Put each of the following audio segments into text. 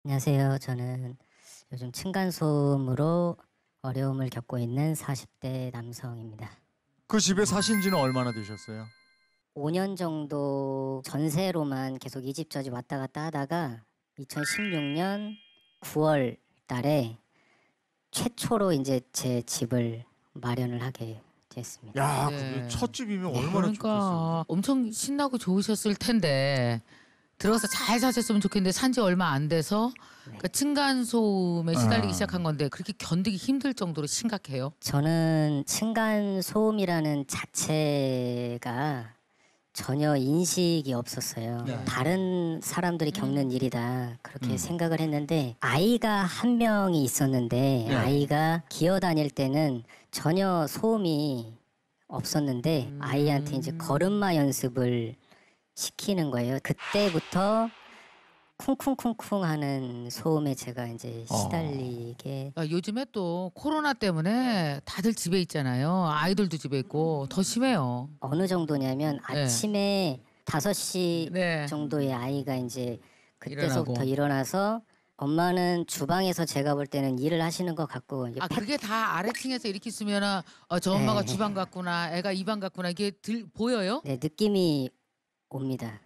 안녕하세요. 저는 요즘 층간소음으로 어려움을 겪고 있는 40대 남성입니다. 그 집에 사신 지는 얼마나 되셨어요? 5년 정도 전세로만 계속 이 집 저 집 왔다 갔다 하다가 2016년 9월 달에 최초로 이제 제 집을 마련을 하게 됐습니다. 야, 네. 첫 집이면 얼마나 좋겠어요. 그러니까 엄청 신나고 좋으셨을 텐데 들어가서 잘 사셨으면 좋겠는데 산지 얼마 안 돼서 그러니까 층간소음에 시달리기 시작한 건데 그렇게 견디기 힘들 정도로 심각해요? 저는 층간소음이라는 자체가 전혀 인식이 없었어요. 네. 다른 사람들이 겪는 일이다 그렇게 생각을 했는데 아이가 한 명이 있었는데 네. 아이가 기어다닐 때는 전혀 소음이 없었는데 아이한테 이제 걸음마 연습을 시키는 거예요. 그때부터 쿵쿵쿵쿵 하는 소음에 제가 이제 시달리게 요즘에 또 코로나 때문에 다들 집에 있잖아요. 아이들도 집에 있고 더 심해요. 어느 정도냐면 네. 아침에 5시 네. 정도의 아이가 이제 그때서부터 일어나고. 일어나서 엄마는 주방에서 제가 볼 때는 일을 하시는 것 같고 이제 그게 다 아래층에서 이렇게 있으면은 저 엄마가 네. 주방 갔구나, 애가 이 방 갔구나 이게 보여요? 네, 느낌이 옵니다.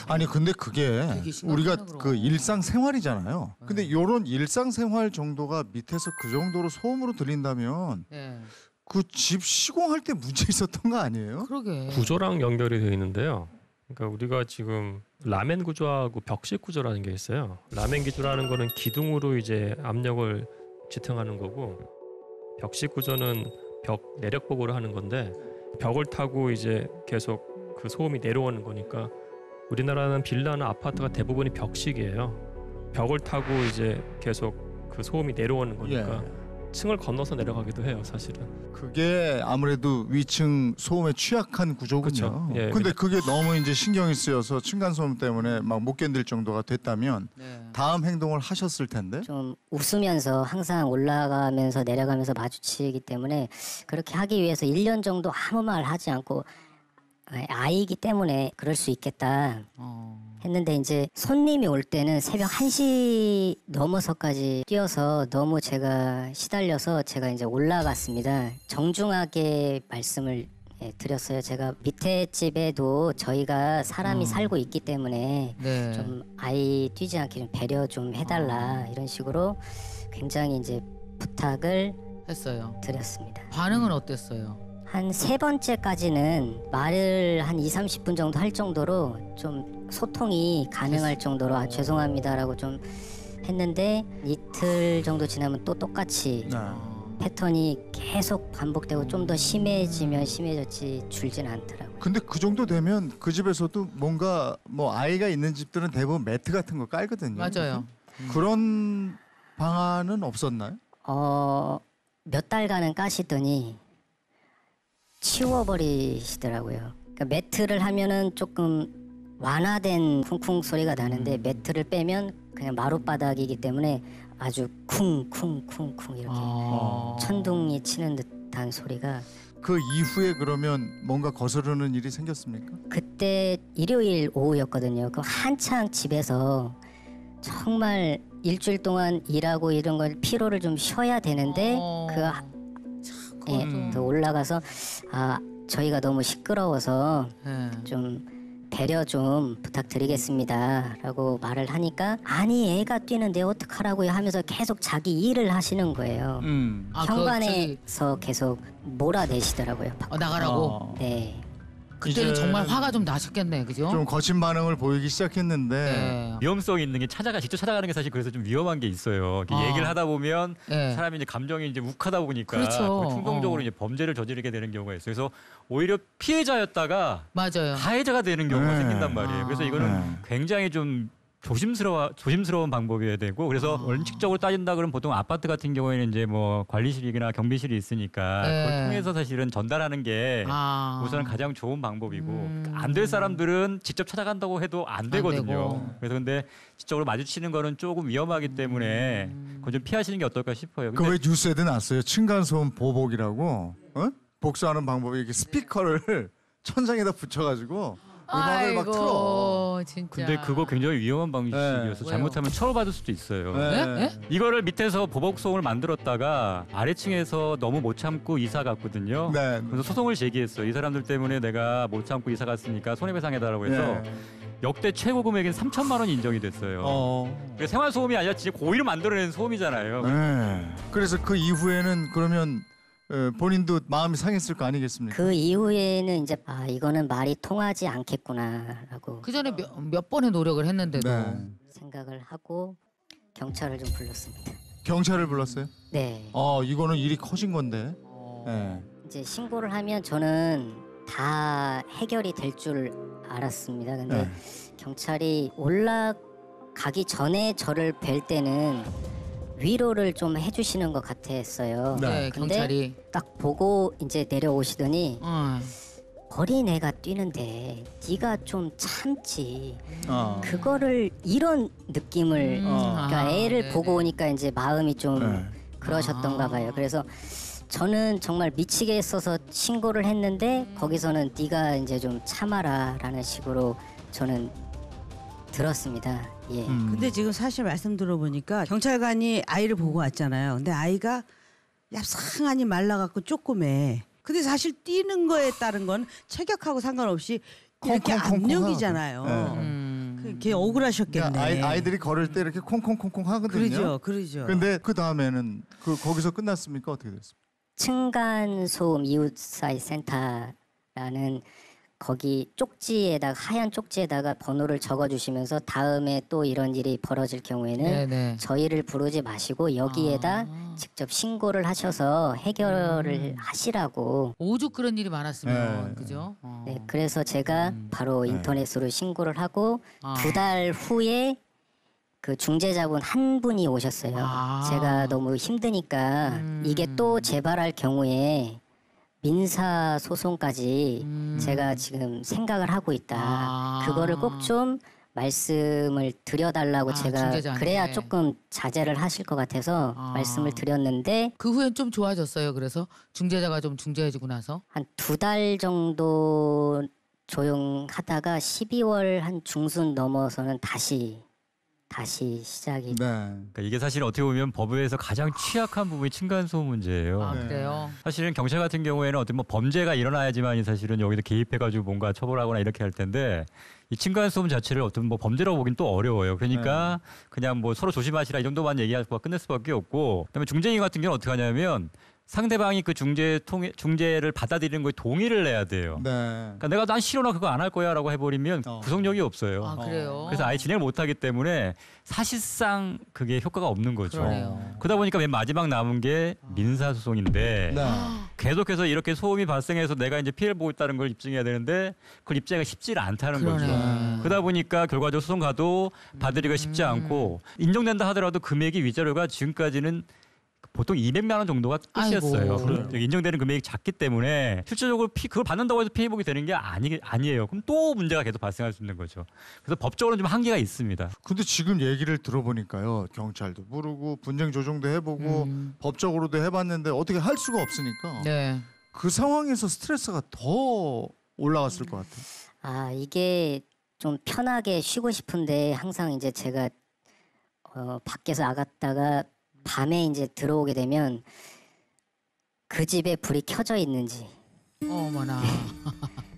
아니 근데 그게 되게 심각하네, 우리가 그럼. 그 일상생활이잖아요. 근데 요런 일상생활 정도가 밑에서 그 정도로 소음으로 들린다면 네. 그 집 시공할 때 문제 있었던 거 아니에요? 그러게. 구조랑 연결이 되어 있는데요. 그러니까 우리가 지금 라멘 구조하고 벽식 구조라는 게 있어요. 라멘 구조라는 거는 기둥으로 이제 압력을 지탱하는 거고, 벽식 구조는 벽 내력복으로 하는 건데, 벽을 타고 이제 계속 그 소음이 내려오는 거니까 우리나라는 빌라나 아파트가 대부분이 벽식이에요. 벽을 타고 이제 계속 그 소음이 내려오는 거니까 층을 건너서 내려가기도 해요, 사실은. 그게 아무래도 위층 소음에 취약한 구조군요. 그쵸. 예. 근데 그게 너무 이제 신경이 쓰여서 층간소음 때문에 막 못 견딜 정도가 됐다면 네. 다음 행동을 하셨을 텐데. 좀 웃으면서 항상 올라가면서 내려가면서 마주치기 때문에 그렇게 하기 위해서 1년 정도 아무 말 하지 않고 아이기 때문에 그럴 수 있겠다 했는데 이제 손님이 올 때는 새벽 1시 넘어서까지 뛰어서 너무 제가 시달려서 제가 이제 올라갔습니다. 정중하게 말씀을 드렸어요. 제가 밑에 집에도 저희가 사람이 살고 있기 때문에 네. 좀 아이 뛰지 않게 좀 배려 좀 해달라 이런 식으로 굉장히 이제 부탁을 했어요. 드렸습니다. 반응은 어땠어요? 한 3번째까지는 말을 한 2-30분 정도 할 정도로 좀 소통이 가능할 정도로 죄송합니다라고 좀 했는데 이틀 정도 지나면 또 똑같이 패턴이 계속 반복되고 좀 더 심해지면 심해졌지 줄진 않더라고요. 근데 그 정도 되면 그 집에서도 뭔가 뭐 아이가 있는 집들은 대부분 매트 같은 거 깔거든요. 맞아요. 그런 방안은 없었나요? 몇 달간은 까시더니 치워버리시더라고요. 그러니까 매트를 하면은 조금 완화된 쿵쿵 소리가 나는데 매트를 빼면 그냥 마룻바닥이기 때문에 아주 쿵쿵쿵쿵 이렇게 천둥이 치는 듯한 소리가. 그 이후에 그러면 뭔가 거스르는 일이 생겼습니까? 그때 일요일 오후였거든요. 그럼 한창 집에서 정말 일주일 동안 일하고 이런 걸 피로를 좀 쉬어야 되는데 그 올라가서 저희가 너무 시끄러워서 좀 배려 좀 부탁드리겠습니다라고 말을 하니까 아니 애가 뛰는데 어떡하라고요 하면서 계속 자기 일을 하시는 거예요. 현관에서 계속 몰아내시더라고요. 나가라고? 네. 그때는 정말 화가 좀 나셨겠네, 그죠? 좀 거친 반응을 보이기 시작했는데 네. 위험성 있는 게 직접 찾아가는 게 사실 그래서 좀 위험한 게 있어요. 이렇게 얘기를 하다 보면 네. 사람이 이제 감정이 이제 욱하다 보니까 그렇죠. 거의 충동적으로 이제 범죄를 저지르게 되는 경우가 있어요. 그래서 오히려 피해자였다가 맞아요. 가해자가 되는 경우가 네. 생긴단 말이에요. 그래서 이거는 굉장히 좀 조심스러운 방법이어야 되고, 그래서 원칙적으로 따진다 그러면 보통 아파트 같은 경우에는 이제 뭐 관리실이나 경비실이 있으니까 그걸 통해서 사실은 전달하는 게 우선 가장 좋은 방법이고, 안 될 사람들은 직접 찾아간다고 해도 안 되거든요. 되고. 그래서 근데 직접으로 마주치는 거는 조금 위험하기 때문에 그건 좀 피하시는 게 어떨까 싶어요. 그 왜 뉴스에도 났어요. 층간소음 보복이라고 복수하는 방법이 이렇게 스피커를 천장에다 붙여가지고 음악을 막 틀어. 진짜. 근데 그거 굉장히 위험한 방식이어서 네. 잘못하면 처벌받을 수도 있어요. 네? 이거를 밑에서 보복송을 만들었다가 아래층에서 너무 못 참고 이사 갔거든요. 네. 그래서 소송을 제기했어요. 이 사람들 때문에 내가 못 참고 이사 갔으니까 손해배상해달라고 해서 역대 최고 금액인 3천만 원이 인정이 됐어요. 그래서 생활소음이 아니라 진짜 고의로 만들어낸 소음이잖아요. 네. 그래서 그 이후에는 그러면 본인도 마음이 상했을 거 아니겠습니까? 그 이후에는 이제 이거는 말이 통하지 않겠구나라고 그 전에 몇 번의 노력을 했는데도 네. 생각을 하고 경찰을 좀 불렀습니다. 경찰을 불렀어요? 네. 이거는 일이 커진 건데. 네. 이제 신고를 하면 저는 다 해결이 될 줄 알았습니다. 근데 네. 경찰이 올라가기 전에 저를 뵐 때는 위로를 좀 해주시는 것 같았어요. 네, 근데 경찰이 딱 보고 이제 내려오시더니 어린 애가 뛰는데 네가 좀 참지. 그거를 이런 느낌을 그러니까 애를 네네. 보고 오니까 이제 마음이 좀 네. 그러셨던가 봐요. 그래서 저는 정말 미치게 했어서 신고를 했는데 거기서는 네가 이제 좀 참아라라는 식으로 저는 들었습니다. 예. 근데 지금 사실 말씀 들어보니까 경찰관이 아이를 보고 왔잖아요. 근데 아이가 얍상하니 말라갖고 쪼꼬매. 근데 사실 뛰는 거에 따른 건 체격하고 상관없이 이렇게 콩콩콩콩 압력이잖아요. 하고. 그게 억울하셨겠네. 그러니까 아이들이 걸을 때 이렇게 콩콩콩콩 하거든요. 그러죠. 근데 그 다음에는 거기서 끝났습니까? 어떻게 됐습니까? 층간소음 이웃사회 센터라는 거기 쪽지에다가 하얀 쪽지에다가 번호를 적어주시면서 다음에 또 이런 일이 벌어질 경우에는 네네. 저희를 부르지 마시고 여기에다 직접 신고를 하셔서 해결을 하시라고. 오죽 그런 일이 많았으면 네. 그죠? 네, 그래서 제가 바로 인터넷으로 신고를 하고 2달 후에 그 중재자분 한 분이 오셨어요. 제가 너무 힘드니까 이게 또 재발할 경우에 민사 소송까지 제가 지금 생각을 하고 있다. 그거를 꼭 좀 말씀을 드려달라고 제가 중재자한테. 그래야 조금 자제를 하실 것 같아서 말씀을 드렸는데 그 후엔 좀 좋아졌어요. 그래서 중재자가 좀 중재해주고 나서 한 2달 정도 조용하다가 12월 한 중순 넘어서는 다시 시작이. 네. 그러니까 이게 사실 어떻게 보면 법에서 가장 취약한 부분이 층간소음 문제예요. 네. 그래요. 사실은 경찰 같은 경우에는 어떤 뭐 범죄가 일어나야지만 사실은 여기서 개입해가지고 뭔가 처벌하거나 이렇게 할 텐데 이 층간소음 자체를 어떤 뭐 범죄라고 보긴 또 어려워요. 그러니까 그냥 뭐 서로 조심하시라 이 정도만 얘기하고 끝낼 수밖에 없고, 그다음에 중재인 같은 경우는 어떻게 하냐면 상대방이 그 중재를 받아들이는 거에 동의를 내야 돼요. 네. 그러니까 내가 난 싫어 나 그거 안 할 거야라고 해버리면 구속력이 없어요. 그래요. 그래서 아예 진행을 못하기 때문에 사실상 그게 효과가 없는 거죠. 그러네요. 그러다 보니까 맨 마지막 남은 게 민사소송인데 네. 계속해서 이렇게 소음이 발생해서 내가 이제 피해를 보고 있다는 걸 입증해야 되는데 그걸 입증하기가 쉽지 않다는 그러네. 거죠. 그러다 보니까 결과적으로 소송 가도 받으기가 쉽지 않고 인정된다 하더라도 금액이 위자료가 지금까지는 보통 200만 원 정도가 끝이었어요. 아이고. 인정되는 금액이 작기 때문에 실질적으로 그걸 받는다고 해서 피해복이 되는 게 아니에요. 그럼 또 문제가 계속 발생할 수 있는 거죠. 그래서 법적으로는 좀 한계가 있습니다. 근데 지금 얘기를 들어보니까요. 경찰도 부르고 분쟁 조정도 해보고 법적으로도 해봤는데 어떻게 할 수가 없으니까 네. 그 상황에서 스트레스가 더 올라갔을 것 같아요. 이게 좀 편하게 쉬고 싶은데 항상 이제 제가 밖에서 나갔다가 밤에 이제 들어오게 되면 그 집에 불이 켜져 있는지 어머나.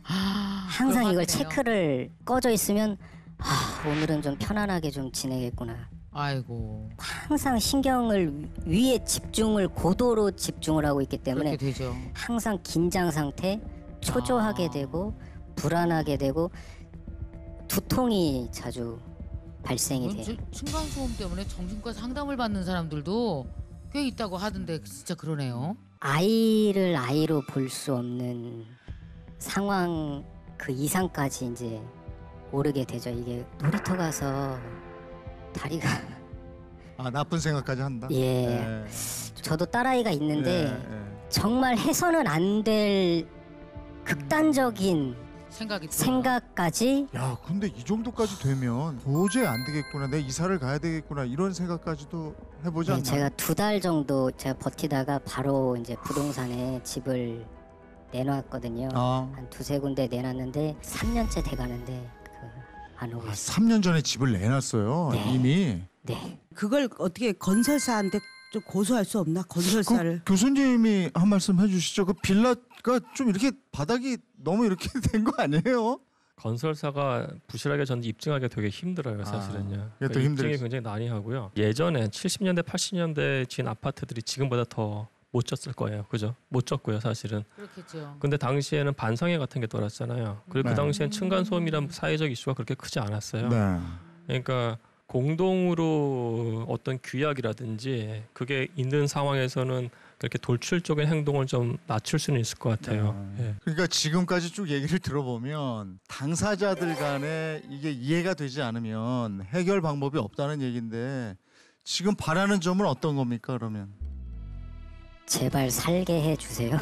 항상 이걸 그럴 것 같네요. 체크를 꺼져 있으면 오늘은 좀 편안하게 좀 지내겠구나. 아이고. 항상 신경을 위에 집중을 고도로 집중을 하고 있기 때문에 그렇게 되죠. 항상 긴장 상태, 초조하게 되고 불안하게 되고 두통이 자주 발생이 돼요. 층간소음 때문에 정신과 상담을 받는 사람들도 꽤 있다고 하던데 진짜 그러네요. 아이를 아이로 볼 수 없는 상황 그 이상까지 이제 오르게 되죠. 이게 놀이터 가서 다리가 나쁜 생각까지 한다. 예. 네. 저도 딸아이가 있는데 네. 정말 해서는 안 될 극단적인 생각이 들어요. 생각까지 야, 근데 이 정도까지 되면 도저히 안 되겠구나. 내 이사를 가야 되겠구나. 이런 생각까지도 해보지 네, 않나요? 제가 2달 정도 제가 버티다가 바로 이제 부동산에 집을 내놨거든요. 한 두세 군데 내놨는데 3년째 돼가는데 안 오고 있어요. 3년 전에 집을 내놨어요. 네. 이미. 네. 그걸 어떻게 건설사한테 좀 고소할 수 없나? 건설사를. 그 교수님이 한 말씀 해주시죠. 그 빌라가 좀 이렇게 바닥이 너무 이렇게 된 거 아니에요? 건설사가 부실하게 전 입증하기 되게 힘들어요, 사실은요. 그게 또 입증이 굉장히 많이 하고요. 예전에 70년대, 80년대 지은 아파트들이 지금보다 더 못 졌을 거예요, 그죠? 못 졌고요, 사실은. 그렇겠죠. 근데 당시에는 반상회 같은 게 돌았잖아요. 그리고 네. 그 당시엔 층간 소음이란 사회적 이슈가 그렇게 크지 않았어요. 네. 그러니까 공동으로 어떤 규약이라든지 그게 있는 상황에서는 그렇게 돌출적인 행동을 좀 낮출 수는 있을 것 같아요. 예. 그러니까 지금까지 쭉 얘기를 들어보면 당사자들 간에 이게 이해가 되지 않으면 해결 방법이 없다는 얘기인데 지금 바라는 점은 어떤 겁니까 그러면? 제발 살게 해주세요.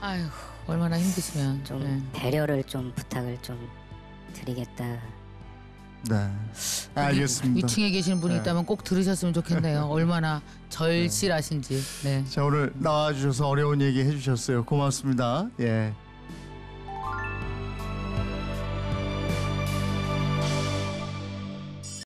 아휴 얼마나 힘드시면 좀 네. 배려를 좀 부탁을 좀 드리겠다. 네. 알겠습니다. 위층에 계시는 분이 네. 있다면 꼭 들으셨으면 좋겠네요. 얼마나 절실하신지. 네. 자 오늘 나와주셔서 어려운 얘기 해주셨어요. 고맙습니다. 예.